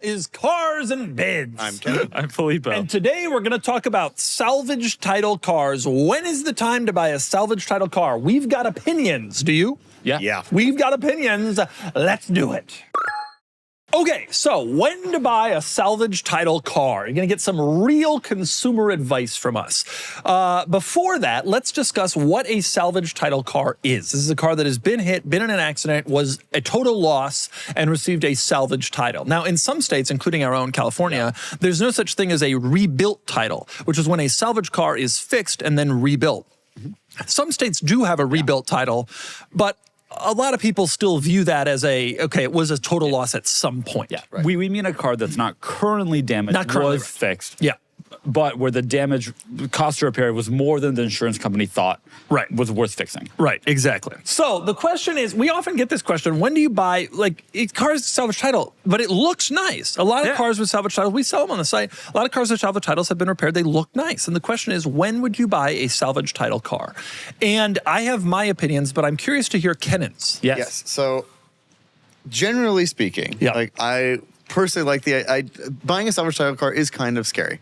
is Cars and Bids. I'm Kennan. I'm Filippo. And today we're going to talk about salvage title cars. When is the time to buy a salvage title car? We've got opinions. Do you? Yeah. We've got opinions. Let's do it. Okay, so when to buy a salvage title car? You're going to get some real consumer advice from us. Before that, let's discuss what a salvage title car is. This is a car that has been hit, been in an accident, was a total loss, and received a salvage title. Now, in some states, including our own California, there's no such thing as a rebuilt title, which is when a salvage car is fixed and then rebuilt. Some states do have a rebuilt title, but a lot of people still view that as okay, it was a total loss at some point. Yeah, right. We mean a car that's not currently damaged, Not currently, was fixed. Yeah. But where the damage, cost to repair was more than the insurance company thought was worth fixing. Right, exactly. So the question is, we often get this question, when do you buy, cars salvage title, but it looks nice. A lot of cars with salvage titles, we sell them on the site. A lot of cars with salvage titles have been repaired. They look nice. And the question is, when would you buy a salvage title car? And I have my opinions, but I'm curious to hear Kennan's. Yes. So generally speaking, I personally like buying a salvage title car is kind of scary.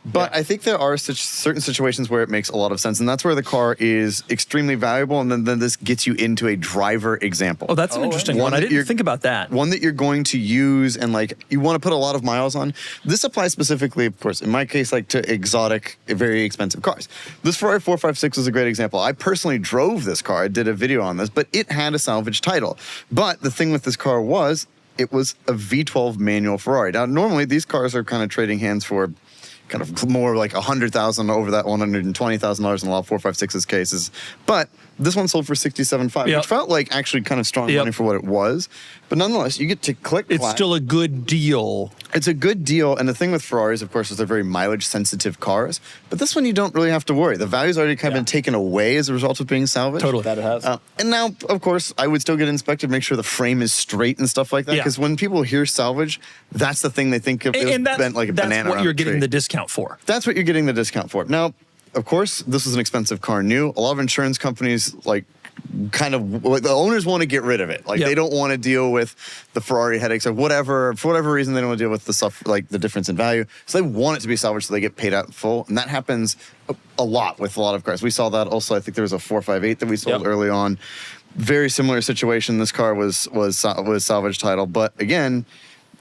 But I think there are certain situations where it makes a lot of sense, and that's where the car is extremely valuable, and then this gets you into a driver example. Oh, that's an interesting one. I didn't think about that. One that you're going to use and you want to put a lot of miles on. This applies specifically, of course, in my case, to exotic, very expensive cars. This Ferrari 456 is a great example. I personally drove this car. I did a video on this, but it had a salvage title. But the thing with this car was, it was a V12 manual Ferrari. Now, normally these cars are kind of trading hands for kind of more like $100,000 over that $120,000 in a lot of 456's cases. But this one sold for $67,500, which felt like actually kind of strong money for what it was. But nonetheless, you get to click. It's still a good deal. It's a good deal. And the thing with Ferraris, of course, is they're very mileage-sensitive cars. But this one, you don't really have to worry. The value's already kind of been taken away as a result of being salvaged. Totally. That it has. And now, of course, I would still get inspected, make sure the frame is straight and stuff like that. Because when people hear salvage, that's the thing they think of. And that's like a banana. That's what you're getting the discount for. That's what you're getting the discount for. Now, of course, this is an expensive car new. A lot of insurance companies, the owners want to get rid of it. They don't want to deal with the Ferrari headaches or whatever. For whatever reason, they don't want to deal with the stuff, the difference in value. So they want it to be salvaged so they get paid out in full. And that happens a lot with a lot of cars. We saw that also. I think there was a 458 that we sold early on. Very similar situation. This car was salvage title. But again,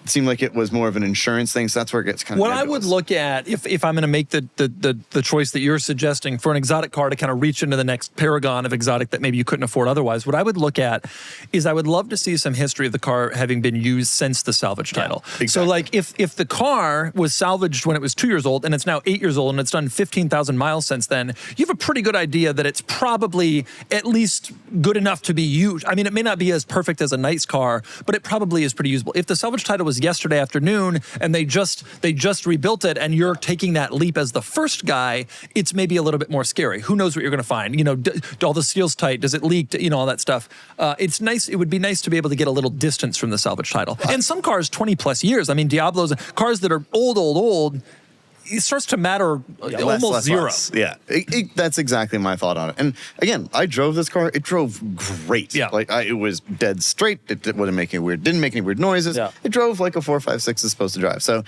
it seemed like it was more of an insurance thing, so that's where it gets kind of nebulous. What I would look at, if I'm going to make the choice that you're suggesting for an exotic car to kind of reach into the next paragon of exotic that maybe you couldn't afford otherwise, what I would look at is I would love to see some history of the car having been used since the salvage title. Exactly. So if the car was salvaged when it was 2 years old and it's now 8 years old and it's done 15,000 miles since then, you have a pretty good idea that it's probably at least good enough to be used. I mean, it may not be as perfect as a nice car, but it probably is pretty usable. If the salvage title was yesterday afternoon and they just rebuilt it and you're taking that leap as the first guy, it's maybe a little bit more scary. Who knows what you're going to find? Do all the seals tight? Does it leak? All that stuff. It's nice. It would be nice to be able to get a little distance from the salvage title. And some cars, 20 plus years. I mean, Diablos, cars that are old, it starts to matter almost zero. Yeah, that's exactly my thought on it. And again, I drove this car. It drove great. Yeah. It was dead straight. It didn't make any weird noises. Yeah. It drove like a 456 is supposed to drive. So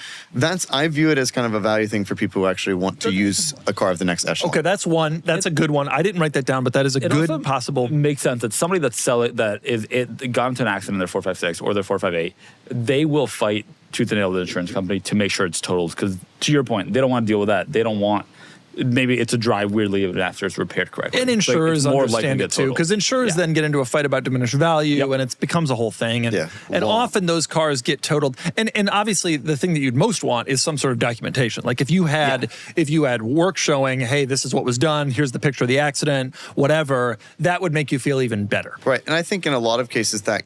I view it as kind of a value thing for people who actually want to use a car of the next echelon. Okay, that's one. That's a good one. I didn't write that down, but that is a good possible. Makes sense that somebody that got into an accident in their 456 or their 458, they will fight tooth and nail with the insurance company to make sure it's totaled. Because to your point, they don't want to deal with that. They don't want. Maybe it's a drive weirdly even after it's repaired correctly. And insurers understand it too, because insurers then get into a fight about diminished value, and it becomes a whole thing. And often those cars get totaled. And obviously, the thing that you'd most want is some sort of documentation. Like if you had work showing, hey, this is what was done. Here's the picture of the accident. Whatever, that would make you feel even better. Right. And I think in a lot of cases that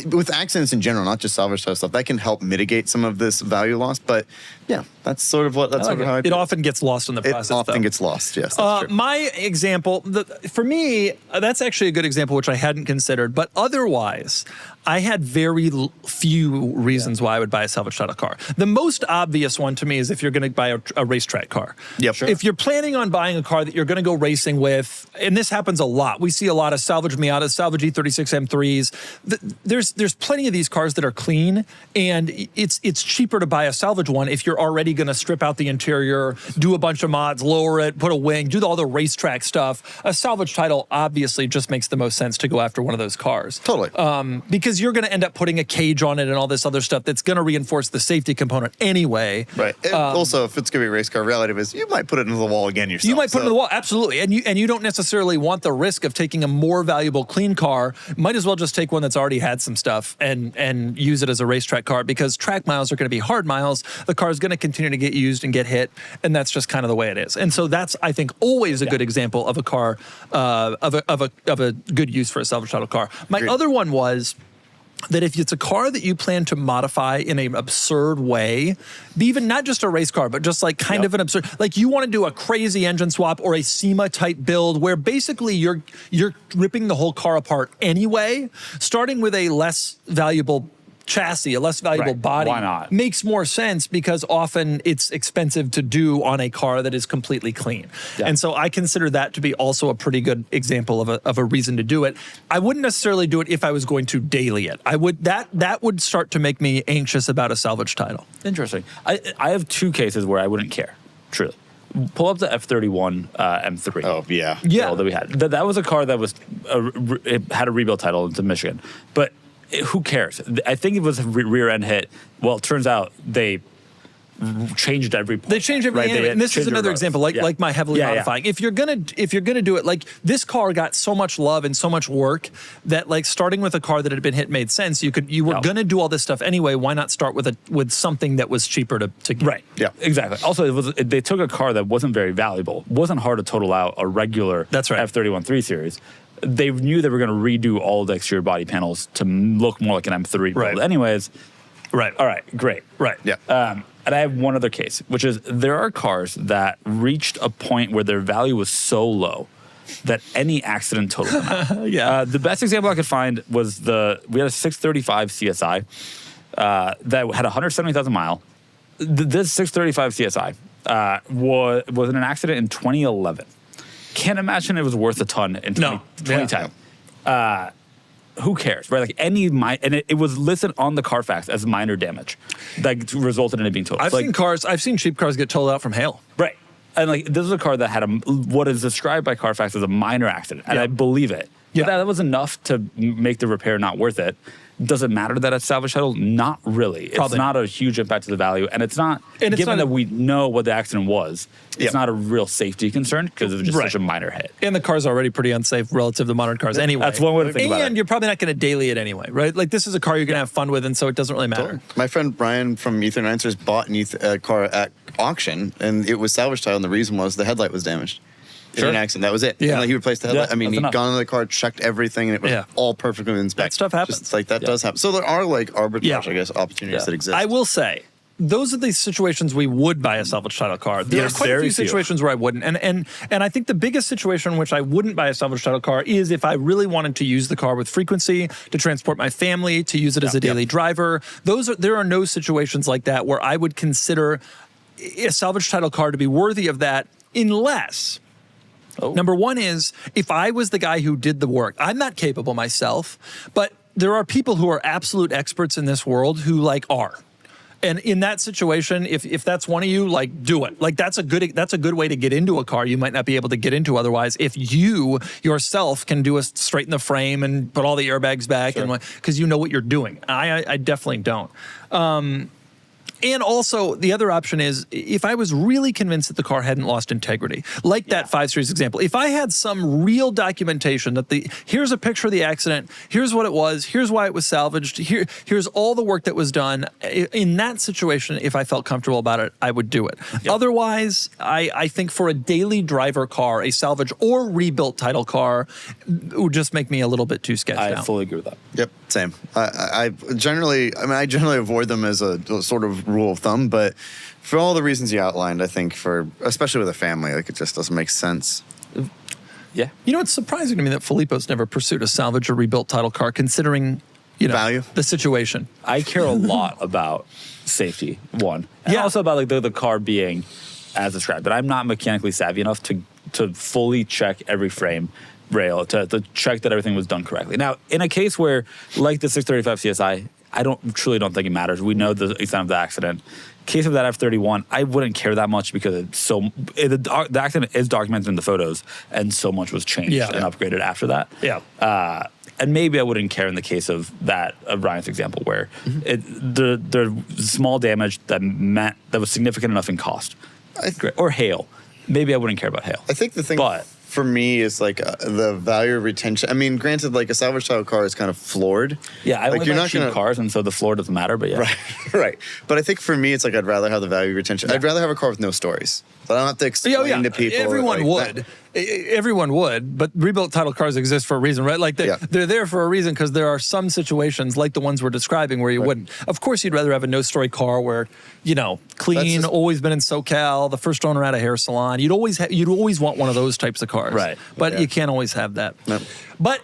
with accidents in general, not just salvage stuff, that can help mitigate some of this value loss. But yeah, that's sort of how I it often gets lost in the process. It often gets lost, yes. That's true. My example, for me, that's actually a good example, which I hadn't considered. But otherwise, I had very few reasons why I would buy a salvage title car. The most obvious one to me is if you're going to buy a racetrack car. Yep. Sure. If you're planning on buying a car that you're going to go racing with, and this happens a lot. We see a lot of salvage Miatas, salvage E36 M3s. There's plenty of these cars that are clean, and it's cheaper to buy a salvage one if you're already going to strip out the interior, do a bunch of mods, lower it, put a wing, do all the racetrack stuff. A salvage title obviously just makes the most sense to go after one of those cars. Totally. Because you're going to end up putting a cage on it and all this other stuff that's going to reinforce the safety component anyway. Right. And also, if it's going to be a race car, reality is you might put it into the wall again yourself. You might put it in the wall, absolutely. And you don't necessarily want the risk of taking a more valuable clean car. Might as well just take one that's already had some stuff and use it as a racetrack car, because track miles are going to be hard miles. The car is going to continue to get used and get hit, and that's just kind of the way it is. And so that's, I think, always a good example of a car, of a good use for a salvage title car. My other one was that if it's a car that you plan to modify in an absurd way, be even not just a race car, but just like kind of an absurd, like you want to do a crazy engine swap or a SEMA type build where basically you're ripping the whole car apart anyway, starting with a less valuable chassis, a less valuable body. Why not? Makes more sense because often it's expensive to do on a car that is completely clean. Yeah. And so I consider that to be also a pretty good example of a reason to do it. I wouldn't necessarily do it if I was going to daily it. That would start to make me anxious about a salvage title. Interesting. I have two cases where I wouldn't care, truly. Pull up the F31 M3. Oh, yeah. Yeah. That we had. That was a car that was it had a rebuild title into Michigan, but who cares? I think it was a rear end hit. Well, it turns out they changed every point. They changed every end, and this is another example, like my heavily modifying. If you're gonna do it, like this car got so much love and so much work that like starting with a car that had been hit made sense. You were gonna do all this stuff anyway. Why not start with something that was cheaper to get? Right. Yeah. Exactly. Also, they took a car that wasn't very valuable. Wasn't hard to total out a regular F31 3 Series. They knew they were going to redo all the exterior body panels to look more like an M3 build. Anyways, right. All right, great. Right. Yeah. And I have one other case, which is there are cars that reached a point where their value was so low that any accident totaled them out. The best example I could find was we had a 635 CSI that had 170,000 mile. This 635 CSI was in an accident in 2011. Can't imagine it was worth a ton in 2010. Who cares, right? Like and it was listed on the Carfax as minor damage that resulted in it being totaled. I've seen cheap cars get totaled out from hail. Right. And like this was a car that had what is described by Carfax as a minor accident, and I believe it. But that was enough to make the repair not worth it. Does it matter that it's salvage title? Not really. It's not a huge impact to the value, and it's not. Given that we know what the accident was, it's not a real safety concern because it was just such a minor hit. And the car's already pretty unsafe relative to modern cars anyway. That's one way to think about it. And you're probably not going to daily it anyway, right? Like this is a car you're going to have fun with, and so it doesn't really matter. My friend Brian from Ether Niners bought a car at auction, and it was salvage title, and the reason was the headlight was damaged. In an accident. That was it. Yeah. And like he replaced the headlight. I mean, he'd gone into the car, checked everything, and it was all perfectly inspected. That stuff happens. Just like that does happen. So there are like arbitrage, I guess, opportunities that exist. I will say, those are the situations we would buy a salvage title car. There are quite a few situations where I wouldn't. And I think the biggest situation in which I wouldn't buy a salvage title car is if I really wanted to use the car with frequency, to transport my family, to use it as a daily driver. There are no situations like that where I would consider a salvage title car to be worthy of that unless... Number one is, if I was the guy who did the work, I'm not capable myself, but there are people who are absolute experts in this world who like are. And in that situation, if that's one of you, like do it. Like that's a good way to get into a car you might not be able to get into otherwise. If you yourself can do a straighten the frame and put all the airbags back, and because you know what you're doing. I definitely don't. And also, the other option is, if I was really convinced that the car hadn't lost integrity, like that 5 Series example, if I had some real documentation that here's a picture of the accident, here's what it was, here's why it was salvaged, here's all the work that was done, in that situation, if I felt comfortable about it, I would do it. Otherwise, I think for a daily driver car, a salvage or rebuilt title car would just make me a little bit too sketched out. I fully agree with that. Yep, same. I generally avoid them as a sort of rule of thumb, but for all the reasons you outlined, I think especially with a family, like it just doesn't make sense. Yeah. You know, it's surprising to me that Filippo's never pursued a salvage or rebuilt title car, considering Value. the situation. I care a lot about safety, one. And also about like the car being as described. But I'm not mechanically savvy enough to fully check every frame rail, to check that everything was done correctly. Now, in a case where, like the 635 CSI, I truly don't think it matters. We know the extent of the accident. Case of that F31, I wouldn't care that much because the accident is documented in the photos, and so much was changed and upgraded after that. Yeah. And maybe I wouldn't care in the case of Ryan's example, where the small damage that was significant enough in cost, or hail. Maybe I wouldn't care about hail. I think the thing for me is like the value of retention. I mean, granted, like a salvage style car is kind of floored. Yeah, I like only buy cheap cars, and so the floor doesn't matter. But yeah, right. But I think for me, it's like I'd rather have the value of retention. I'd rather have a car with no stories. So I don't have to explain to people. Everyone would. Everyone would, but rebuilt title cars exist for a reason, right? Like they're there for a reason because there are some situations like the ones we're describing where you wouldn't. Of course, you'd rather have a no-story car where, clean, always been in SoCal, the first owner at a hair salon. You'd always want one of those types of cars, right? But you can't always have that. No.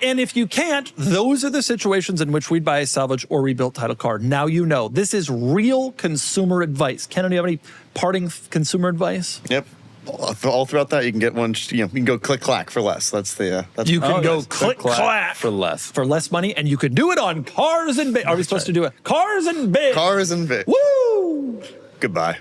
And if you can't, those are the situations in which we'd buy a salvage or rebuilt title car. Now you know. This is real consumer advice. Kennan, do you have any parting consumer advice? Yep. All throughout that, you can get one. You can go click clack for less. That's the. You can go click clack for less money, and you can do it on cars and. Are we supposed to do it? Cars and big. Cars and big. Woo! Goodbye.